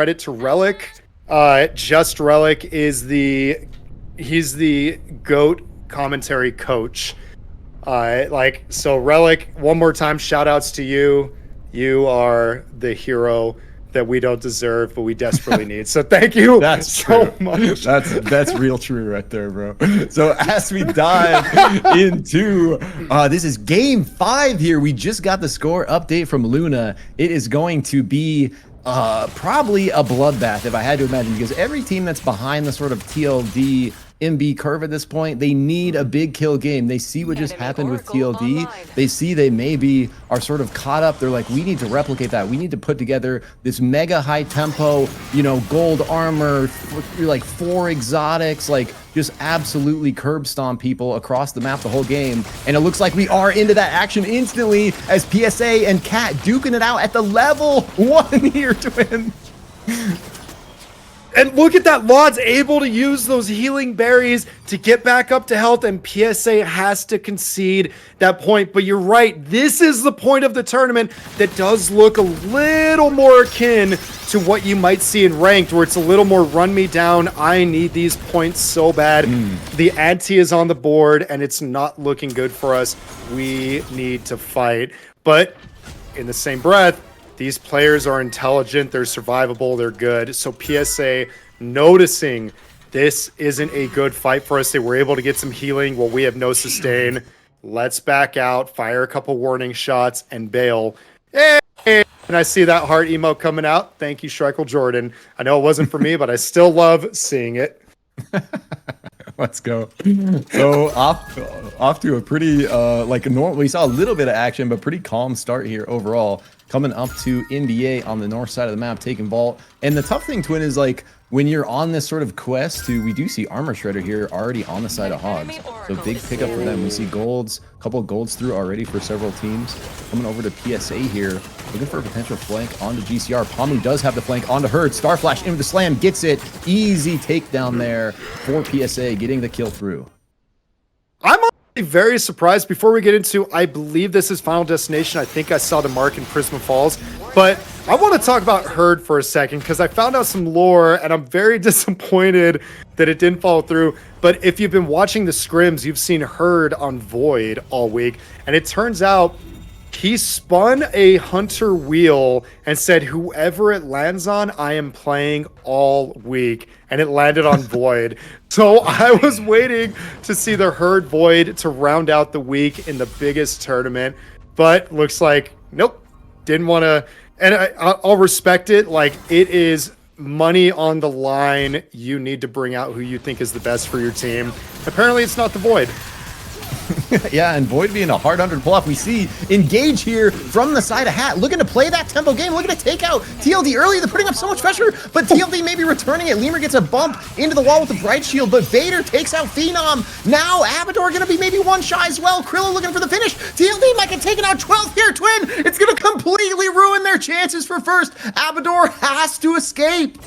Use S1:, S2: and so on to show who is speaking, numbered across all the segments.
S1: credit to Relic. Just Relic is he's the GOAT commentary coach. So Relic, one more time, shout outs to you. You are the hero that we don't deserve, but we desperately need. So thank you so much.
S2: That's real true right there, bro. So as we dive into this is game 5 here. We just got the score update from Luna. It is going to be probably a bloodbath if I had to imagine, because every team that's behind the sort of TLD MB curve at this point, they need a big kill game. They see what just happened with TLD. They see they maybe are sort of caught up. They're like, we need to replicate that. We need to put together this mega high tempo, you know, gold armor, like 4 exotics, like just absolutely curb stomp people across the map the whole game. And it looks like we are into that action instantly as PSA and Cat duking it out at the level 1 here, Twin.
S1: And look at that, Laud's able to use those healing berries to get back up to health, and PSA has to concede that point. But you're right, this is the point of the tournament that does look a little more akin to what you might see in ranked, where it's a little more run me down, I need these points so bad. The ante is on the board, and it's not looking good for us. We need to fight. But in the same breath, these players are intelligent, they're survivable, they're good. So PSA noticing this isn't a good fight for us. They were able to get some healing while we have no sustain. Let's back out, fire a couple warning shots, and bail. Hey! And I see that heart emote coming out. Thank you, Shriekel Jordan. I know it wasn't for me, but I still love seeing it.
S2: Let's go. So off to a pretty we saw a little bit of action, but pretty calm start here overall. Coming up to NBA on the north side of the map, taking vault. And the tough thing, Twin, is like when you're on this sort of quest we do see Armor Shredder here already on the side of Hogs. So big pickup for them. We see golds, a couple of golds through already for several teams. Coming over to PSA here, looking for a potential flank onto GCR. Pamu does have the flank onto Herd. Star Flash into the slam, gets it. Easy takedown there for PSA, getting the kill through.
S1: I'm very surprised. Before we get into, I believe this is Final Destination. I think I saw the mark in Prisma Falls, but I want to talk about Herd for a second because I found out some lore and I'm very disappointed that it didn't follow through. But if you've been watching the scrims, you've seen Herd on Void all week, and it turns out he spun a hunter wheel and said, whoever it lands on, I am playing all week. And it landed on Void. So I was waiting to see the Herd Void to round out the week in the biggest tournament. But looks like, nope, didn't want to. And I'll respect it. Like, it is money on the line. You need to bring out who you think is the best for your team. Apparently, it's not the Void.
S2: Yeah, and Void being a hard 100 pull-off. We see Engage here from the side of Hat, looking to play that tempo game, looking to take out TLD early. They're putting up so much pressure, but TLD may be returning it. Lemur gets a bump into the wall with the Bright Shield, but Vader takes out Phenom. Now Abador going to be maybe one shy as well. Krilla looking for the finish. TLD might get taken out 12th here, Twin. It's going to completely ruin their chances for first. Abador has to escape.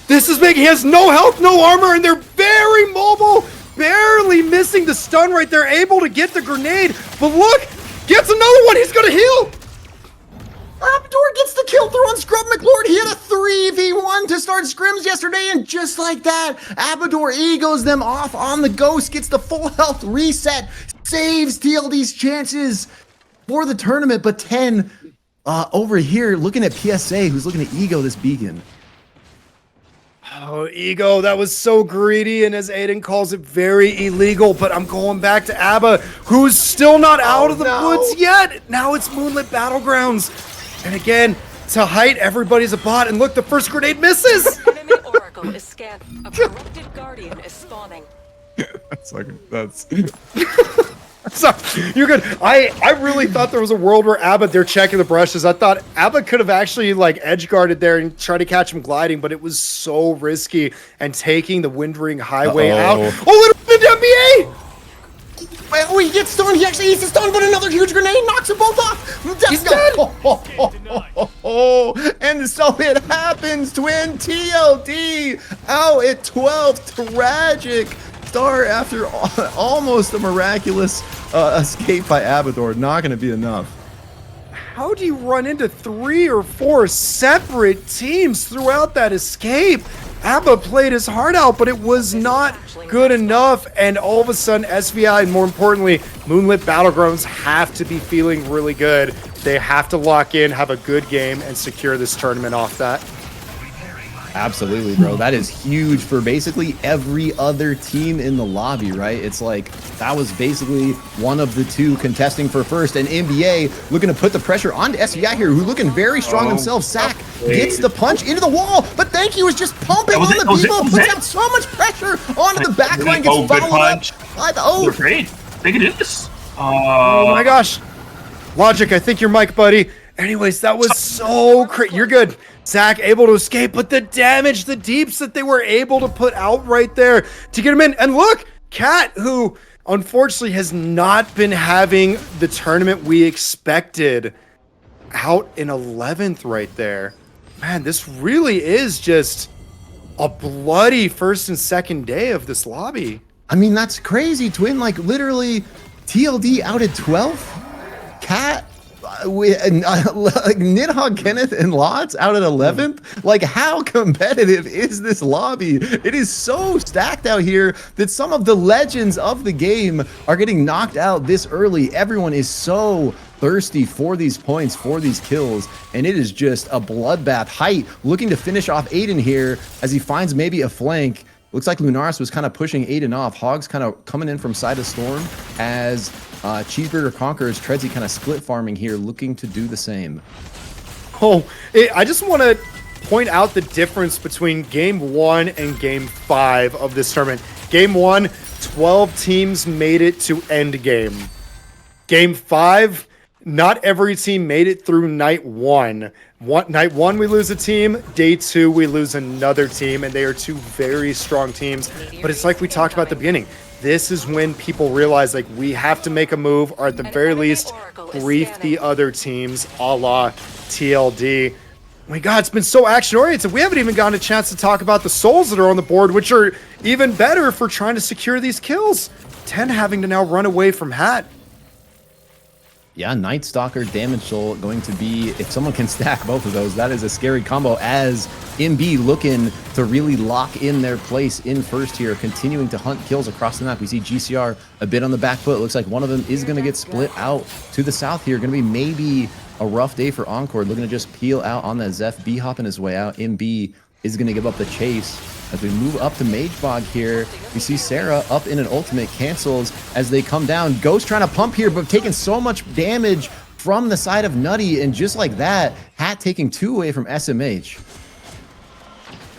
S1: This is big. He has no health, no armor, and they're very mobile. Barely missing the stun right there, able to get the grenade, but look, gets another one, he's gonna heal!
S2: Abador gets the kill through on Scrub McLord. He had a 3v1 to start scrims yesterday, and just like that, Abador egos them off on the Ghost, gets the full health reset, saves TLD's chances for the tournament, but 10 over here looking at PSA, who's looking to ego this beacon.
S1: Oh, Ego, that was so greedy, and as Aiden calls it, very illegal. But I'm going back to Abba, who's still not out of the woods yet. Now it's Moonlit Battlegrounds. And again, to height, everybody's a bot. And look, the first grenade misses.
S3: Enemy Oracle is scanned. A corrupted Guardian is spawning.
S2: That's
S1: So, you're good. I really thought there was a world where Abba, they're checking the brushes. I thought Abba could have actually like edge guarded there and tried to catch him gliding, but it was so risky and taking the Wind Ring Highway out. Oh, little NBA!
S2: Well, he gets stunned. He actually eats the stun, but another huge grenade knocks them both off.
S1: He's dead.
S2: And so it happens. Twin TLD out at 12. Tragic start after almost a miraculous escape by Abador. Not going to be enough.
S1: how do you run into 3 or 4 separate teams throughout that escape? Abba played his heart out, but it was not good enough. And all of a sudden, SVI, and more importantly, Moonlit Battlegrounds have to be feeling really good. They have to lock in, have a good game, and secure this tournament off that.
S2: Absolutely, bro. That is huge for basically every other team in the lobby, right? It's like that was basically one of the 2 contesting for first, and NBA looking to put the pressure onto SVI here, who looking very strong themselves. Sack gets the punch into the wall, but Thank You is just pumping on the people, puts out so much pressure onto the backline, gets followed up by the
S4: They're afraid. They can do this.
S1: Oh my gosh. Logic, I think you're Mike, buddy. Anyways, that was so crazy. You're good. Zach able to escape, but the damage, the deeps that they were able to put out right there to get him in. And look, Cat, who unfortunately has not been having the tournament we expected, out in 11th right there. Man, this really is just a bloody first and second day of this lobby.
S2: I mean, that's crazy, Twin. Like, literally, TLD out at 12th. Cat with like Nidhogg, Kenneth, and Lots out at 11th. Like, how competitive is this lobby? It is so stacked out here that some of the legends of the game are getting knocked out this early. Everyone is so thirsty for these points, for these kills, and it is just a bloodbath. Height looking to finish off Aiden here as he finds maybe a flank. Looks like Lunaris was kind of pushing Aiden off. Hogs kind of coming in from side of Storm as Cheeseburger Conquers, Tredsy kind of split farming here, looking to do the same.
S1: Oh, I just want to point out the difference between Game 1 and Game 5 of this tournament. Game 1, 12 teams made it to end game. Game 5, not every team made it through night 1. Night 1, we lose a team. Day 2, we lose another team, and they are 2 very strong teams. But it's like we talked about at the beginning. This is when people realize, like, we have to make a move, or at the very least, brief the other teams, a la TLD. Oh my God, it's been so action-oriented. We haven't even gotten a chance to talk about the souls that are on the board, which are even better for trying to secure these kills. 10 having to now run away from Hat.
S2: Yeah, Night Stalker, Damage Soul going to be, if someone can stack both of those, that is a scary combo as MB looking to really lock in their place in first here, continuing to hunt kills across the map. We see GCR a bit on the back foot. It looks like one of them is going to get split out to the south here. Going to be maybe a rough day for Encore. Looking to just peel out on that Zeph. B hopping his way out. MB is going to give up the chase. As we move up to Mage Bog here, we see Sarah up in an ultimate, cancels as they come down. Ghost trying to pump here, but taking so much damage from the side of Nutty, and just like that, Hat taking 2 away from SMH.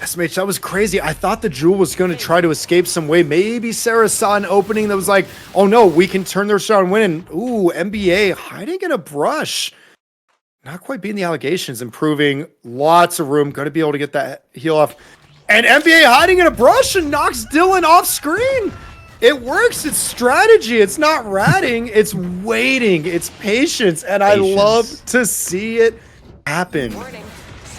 S1: SMH, that was crazy. I thought the Jewel was going to try to escape some way. Maybe Sarah saw an opening that was like, oh no, we can turn their shot and win. And ooh, NBA hiding in a brush. Not quite beating the allegations, improving lots of room. Going to be able to get that heal off. And NBA hiding in a brush and knocks Dylan off screen. It works. It's strategy. It's not ratting. It's waiting. It's patience. And I love to see it happen.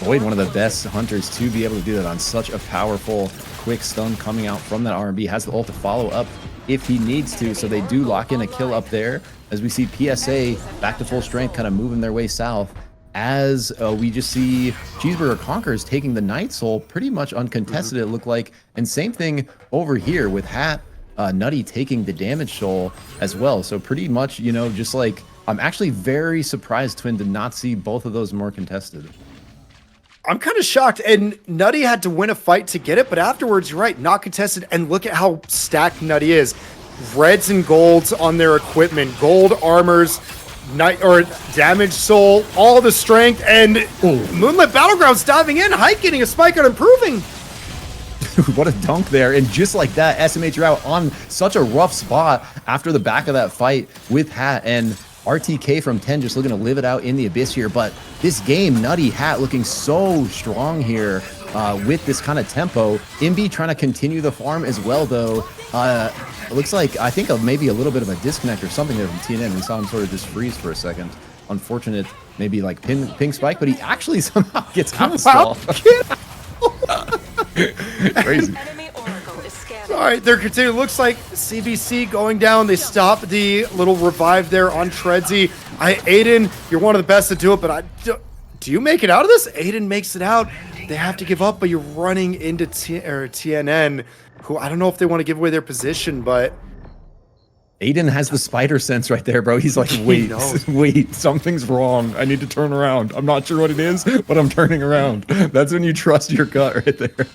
S2: Boyd, one of the best hunters to be able to do that on such a powerful, quick stun coming out from that R&B. Has the ult to follow up if he needs to. So they do lock in a kill up there as we see PSA back to full strength, kind of moving their way south. As we just see Cheeseburger Conquers taking the Night Soul pretty much uncontested, it looked like. And same thing over here with Hat, Nutty taking the Damage Soul as well. So pretty much, you know, just like, I'm actually very surprised, Twin, to not see both of those more contested.
S1: I'm kind of shocked. And Nutty had to win a fight to get it, but afterwards, you're right, not contested. And look at how stacked Nutty is. Reds and golds on their equipment, gold armors, Night or Damage Soul, all the strength, and Moonlit Battlegrounds diving in, Height getting a spike on improving.
S2: What a dunk there. And just like that, SMH are out on such a rough spot after the back of that fight with Hat, and RTK from 10 just looking to live it out in the abyss here. But this game, Nutty, Hat looking so strong here with this kind of tempo. MB trying to continue the farm as well, though. It looks like, I think, maybe a little bit of a disconnect or something there from TNN. We saw him sort of just freeze for a second. Unfortunate, maybe like ping spike, but he actually somehow gets out of stall. Crazy.
S1: All right, they're continuing. Looks like CBC going down. They stop the little revive there on Tredsy. Aiden, you're one of the best to do it, but do you make it out of this? Aiden makes it out. They have to give up, but you're running into TNN, who I don't know if they want to give away their position, but
S2: Aiden has the spider sense right there, bro. He's like, wait, wait, something's wrong. I need to turn around. I'm not sure what it is, but I'm turning around. That's when you trust your gut right there.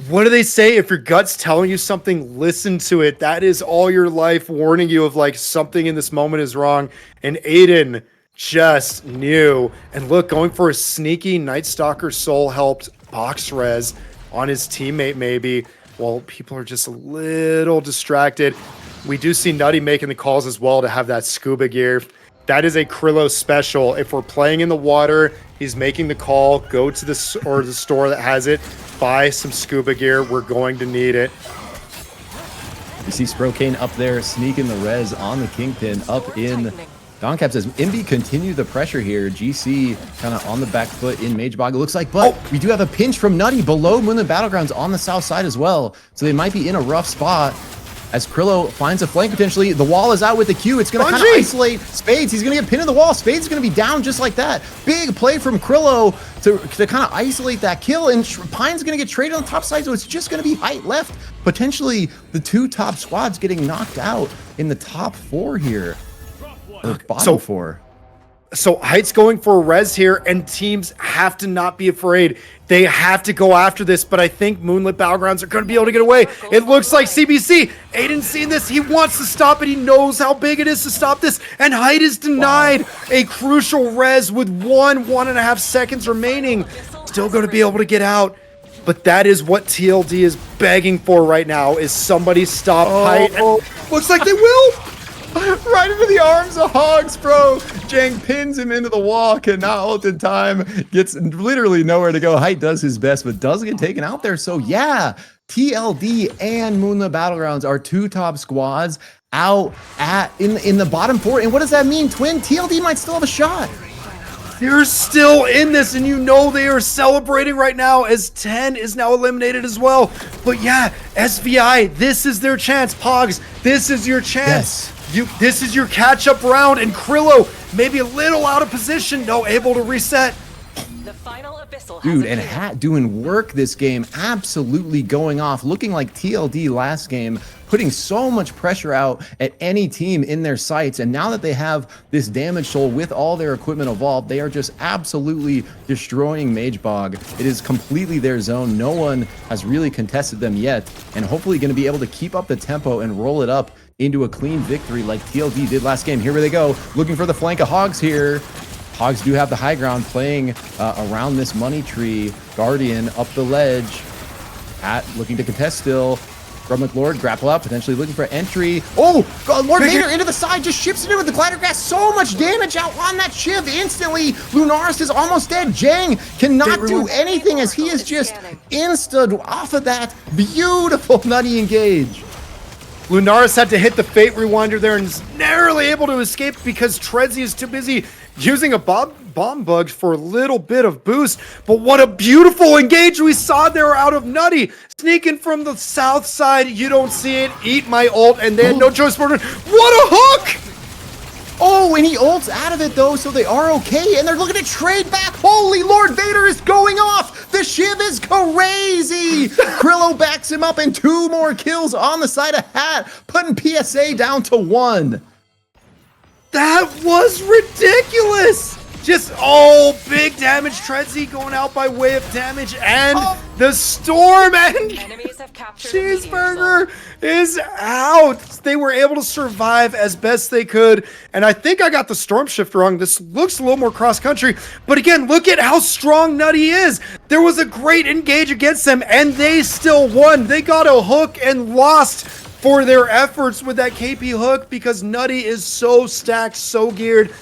S1: What do they say? If your gut's telling you something, listen to it. That is all your life warning you of like something in this moment is wrong. And Aiden just knew. And look, going for a sneaky Night Stalker soul helped box res on his teammate maybe. Well, people are just a little distracted. We do see Nutty making the calls as well to have that scuba gear. That is a Krillo special. If we're playing in the water, he's making the call. Go to the store that has it. Buy some scuba gear. We're going to need it.
S2: You see Sprokane up there sneaking the res on the Kingpin up in. Doncaps says, Imbi continue the pressure here. GC kind of on the back foot in Magebog, it looks like, but we do have a pinch from Nutty below Moonlit Battlegrounds on the south side as well. So they might be in a rough spot. As Krillo finds a flank potentially, the wall is out with the Q. It's going to kind of isolate Spades. He's going to get pinned in the wall. Spades is going to be down just like that. Big play from Krillo to kind of isolate that kill. And Pine's going to get traded on the top side, so it's just going to be height left. Potentially the two top squads getting knocked out in the top four here. Or bottom four.
S1: So Height's going for a res here, and teams have to not be afraid. They have to go after this, but I think Moonlit Battlegrounds are going to be able to get away. It looks like CBC. Aiden's seen this. He wants to stop it. He knows how big it is to stop this, and Height is denied a crucial res with 1.5 seconds remaining. Still going to be able to get out, but that is what TLD is begging for right now, is somebody stop Height. Looks like they will.
S2: Right into the arms of Hogs, bro. Jang pins him into the wall, cannot ult in time, gets literally nowhere to go. Height does his best, but does get taken out there. So yeah, TLD and Moonlit Battlegrounds are two top squads out in the bottom four. And what does that mean, Twin? TLD might still have a shot.
S1: They're still in this, and you know they are celebrating right now as 10 is now eliminated as well. But yeah, SVI, this is their chance. Pogs, this is your chance. This is your catch-up round, and Krillo maybe a little out of position, no, able to reset.
S3: The final abyssal
S2: Dude, and Hat doing work this game, absolutely going off, looking like TLD last game, putting so much pressure out at any team in their sights. And now that they have this damage soul with all their equipment evolved, they are just absolutely destroying Magebog. It is completely their zone. No one has really contested them yet, and hopefully going to be able to keep up the tempo and roll it up into a clean victory like TLD did last game. Here they go, looking for the flank of Hogs here. Hogs do have the high ground, playing around this money tree. Guardian up the ledge. Hat looking to contest still. From Lord, grapple up, potentially looking for entry. Oh, God, Lord Vader into the side, just ships it in with the glider gas. So much damage out on that shiv instantly. Lunaris is almost dead. Jang cannot do anything as he is just insta off of that beautiful Nutty engage.
S1: Lunaris had to hit the Fate Rewinder there and is narrowly able to escape because Tredsy is too busy using a bomb bug for a little bit of boost. But what a beautiful engage we saw there out of Nutty. Sneaking from the south side, you don't see it. Eat my ult, and they had no choice but what a hook!
S2: Oh, and he ults out of it though, so they are okay, and they're looking to trade back. Holy Lord Vader is going off. The shiv is crazy. Krillo backs him up, and 2 more kills on the side of Hat, putting PSA down to 1.
S1: That was ridiculous. Just, big damage. Tredsy going out by way of damage, and the storm, and Cheeseburger is out. They were able to survive as best they could, and I think I got the storm shift wrong. This looks a little more cross-country, but again, look at how strong Nutty is. There was a great engage against them, and they still won. They got a hook and lost for their efforts with that KP hook because Nutty is so stacked, so geared,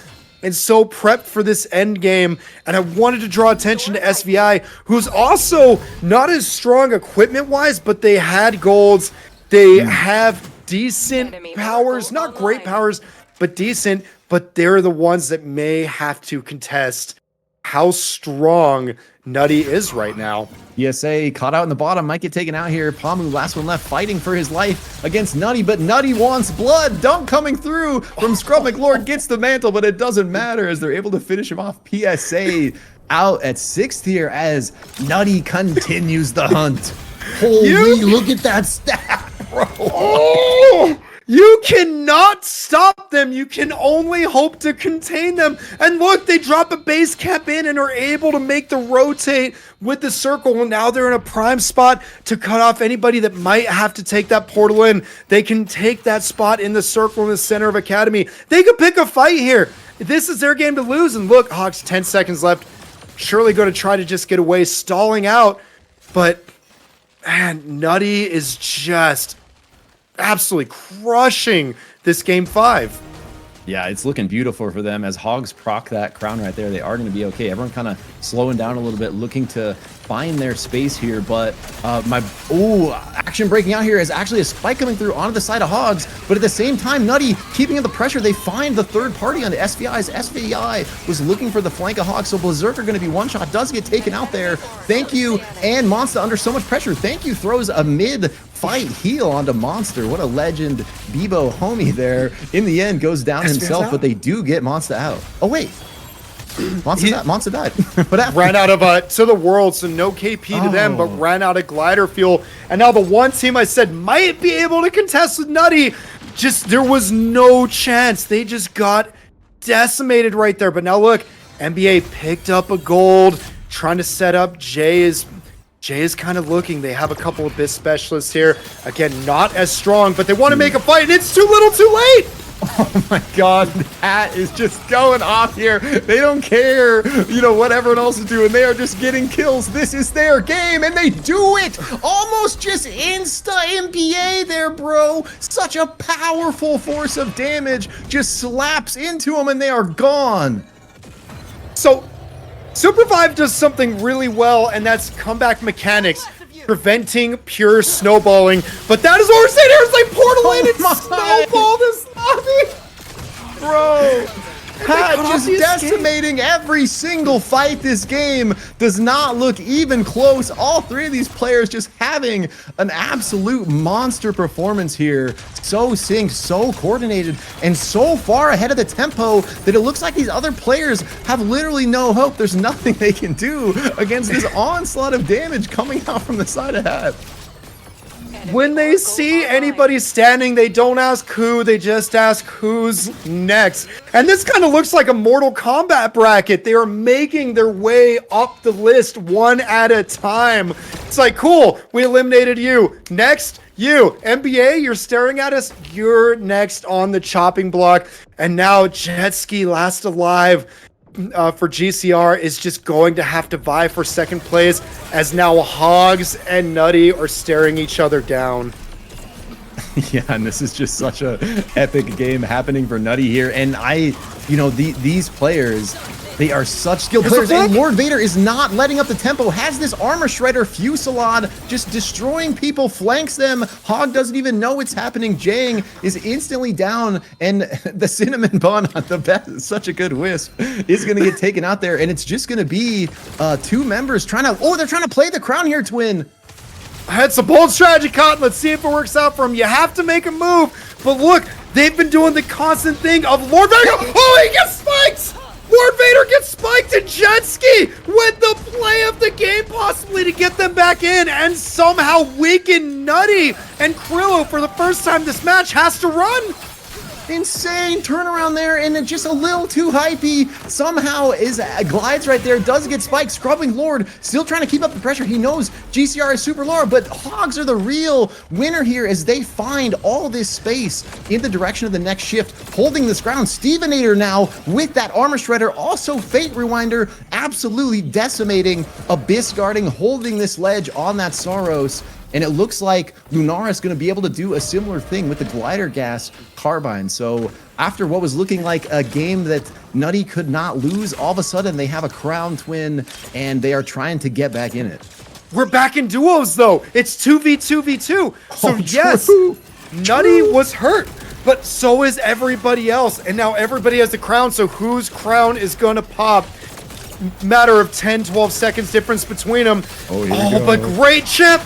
S1: and so prepped for this end game. And I wanted to draw attention to SVI, who's also not as strong equipment-wise, but they had golds. They have decent powers, not great powers, but decent, but they're the ones that may have to contest how strong Nutty is right now.
S2: PSA caught out in the bottom, might get taken out here. Pamu, last one left, fighting for his life against Nutty, but Nutty wants blood. Dump coming through from Scrub McLord, gets the mantle, but it doesn't matter as they're able to finish him off. PSA out at 6th here as Nutty continues the hunt. Holy, look at that stat, bro.
S1: Oh! You cannot stop them. You can only hope to contain them. And look, they drop a base camp in and are able to make the rotate with the circle. And now they're in a prime spot to cut off anybody that might have to take that portal in. They can take that spot in the circle in the center of Academy. They could pick a fight here. This is their game to lose. And look, Hawks, 10 seconds left. Surely going to try to just get away, stalling out. But, man, Nutty is just absolutely crushing this game 5.
S2: Yeah, it's looking beautiful for them as Hogs proc that crown right there. They are going to be okay. Everyone kind of slowing down a little bit, looking to find their space here. But action breaking out here is actually a spike coming through onto the side of Hogs. But at the same time, Nutty keeping up the pressure. They find the third party on the SVIs. SVI was looking for the flank of Hogs. So Berserker going to be one shot, does get taken out there. Thank you. And Monster under so much pressure. Thank you throws a mid fight heal onto Monster. What a legend. Bebo homie there in the end goes down himself, but they do get Monster out. Oh wait, Monster died. What happened?
S1: Ran out of to the world, so no KP to them, but ran out of glider fuel. And now the one team I said might be able to contest with Nutty, just there was no chance. They just got decimated right there. But now look, NBA picked up a gold, trying to set up. Jay is kind of looking. They have a couple of BIS specialists here. Again, not as strong, but they want to make a fight, and it's too little too late!
S2: Oh my god, that is just going off here. They don't care, what everyone else is doing. They are just getting kills. This is their game, and they do it! Almost just insta-MPA there, bro. Such a powerful force of damage just slaps into them, and they are gone.
S1: So, SUPERVIVE does something really well, and that's comeback mechanics, preventing pure snowballing. But that is what we're saying here. It's like Portal in and snowball this lobby.
S2: Bro, Pat just decimating every single fight this game. Does not look even close. All three of these players just having an absolute monster performance here. So synced, so coordinated, and so far ahead of the tempo that it looks like these other players have literally no hope. There's nothing they can do against this onslaught of damage coming out from the side of Hat.
S1: When they see anybody standing, they don't ask who, they just ask who's next. And this kind of looks like a Mortal Kombat bracket. They are making their way up the list one at a time. It's like, cool, we eliminated you. Next, you. NBA, you're staring at us. You're next on the chopping block. And now Jetski, last alive, for GCR is just going to have to vie for second place as now Hogs and Nutty are staring each other down.
S2: Yeah, and this is just such a epic game happening for Nutty here. And these players, they are such skilled players. And Lord Vader is not letting up the tempo. Has this armor shredder, Fusillade, just destroying people, flanks them. Hog doesn't even know it's happening. Jang is instantly down, and the cinnamon bun, the best, such a good wisp, is going to get taken out there. And it's just going to be two members trying to, they're trying to play the crown here, Twin.
S1: It's a bold strategy, Cotton. Let's see if it works out for him. You have to make a move. But look, they've been doing the constant thing of Lord Vader. Oh, he gets spiked! Lord Vader gets spiked and Jetski with the play of the game possibly to get them back in and somehow weaken Nutty. And Krillo, for the first time this match, has to run.
S2: Insane turnaround there, and just a little too hypey. Somehow glides right there, does get spiked. Scrubbing Lord, still trying to keep up the pressure. He knows GCR is super low, but Hogs are the real winner here as they find all this space in the direction of the next shift, holding this ground. Stevenator now with that armor shredder, also Fate Rewinder, absolutely decimating Abyss guarding, holding this ledge on that Saros. And it looks like Lunar is going to be able to do a similar thing with the glider gas carbine. So after what was looking like a game that Nutty could not lose, all of a sudden they have a crown twin and they are trying to get back in it.
S1: We're back in duos though. It's 2v2v2. So yes, Nutty was hurt, but so is everybody else. And now everybody has a crown. So whose crown is going to pop? matter of 10, 12 seconds difference between them.
S2: Oh, here we go.
S1: But great chip.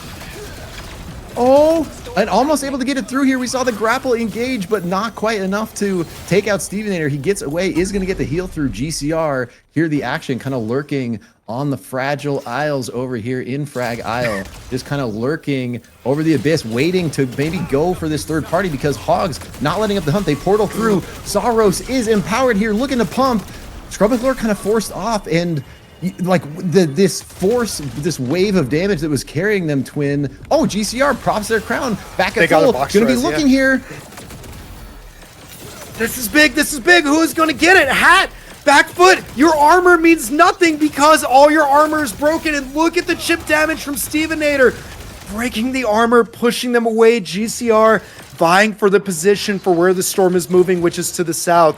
S2: Oh, and almost able to get it through here. We saw the grapple engage, but not quite enough to take out Stevenator. He gets away, is going to get the heal through GCR. Here the action kind of lurking on the fragile isles over here in Frag Isle. Just kind of lurking over the abyss, waiting to maybe go for this third party because Hogs not letting up the hunt. They portal through. Saros is empowered here, looking to pump. Scrubbathor kind of forced off, and like this wave of damage that was carrying them, Twin. Oh, GCR props their crown back at full. Gonna be looking here.
S1: This is big. This is big. Who's gonna get it? Hat, back foot. Your armor means nothing because all your armor is broken. And look at the chip damage from Stevenator, breaking the armor, pushing them away. GCR vying for the position for where the storm is moving, which is to the south.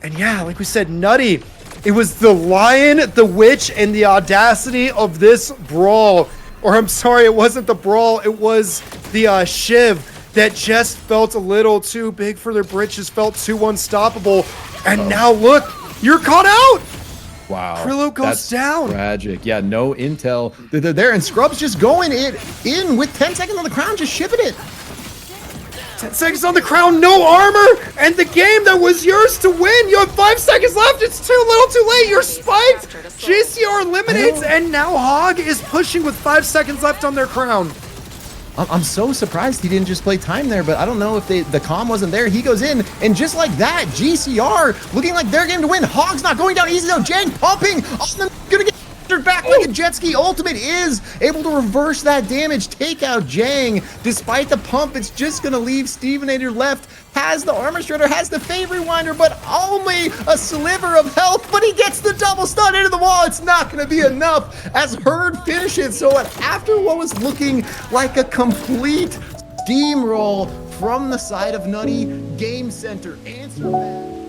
S1: And yeah, like we said, Nutty. It was the Lion, the Witch, and the audacity of this brawl. Or I'm sorry, it wasn't the brawl. It was the Shiv that just felt a little too big for their britches, felt too unstoppable. And now look, you're caught out.
S2: Wow.
S1: Krillo goes down.
S2: Tragic. Yeah, no intel. They're there, and Scrub's just going it in with 10 seconds on the crown, just shipping it.
S1: 10 seconds on the crown, no armor, and the game that was yours to win. You have 5 seconds left. It's too little too late. You're spiked. GCR eliminates, and now Hog is pushing with 5 seconds left on their crown.
S2: I'm so surprised he didn't just play time there, but I don't know if the comm wasn't there. He goes in, and just like that, GCR looking like their game to win. Hog's not going down easy though. Jang pumping on them, gonna get back like a jet ski. Ultimate is able to reverse that damage, take out Jang. Despite the pump, it's just gonna leave Stevenator left. Has the armor shredder, has the fave rewinder, but only a sliver of health. But he gets the double stun into the wall. It's not gonna be enough as Herd finishes. So after what was looking like a complete steamroll from the side of Nutty, Game Center answer back.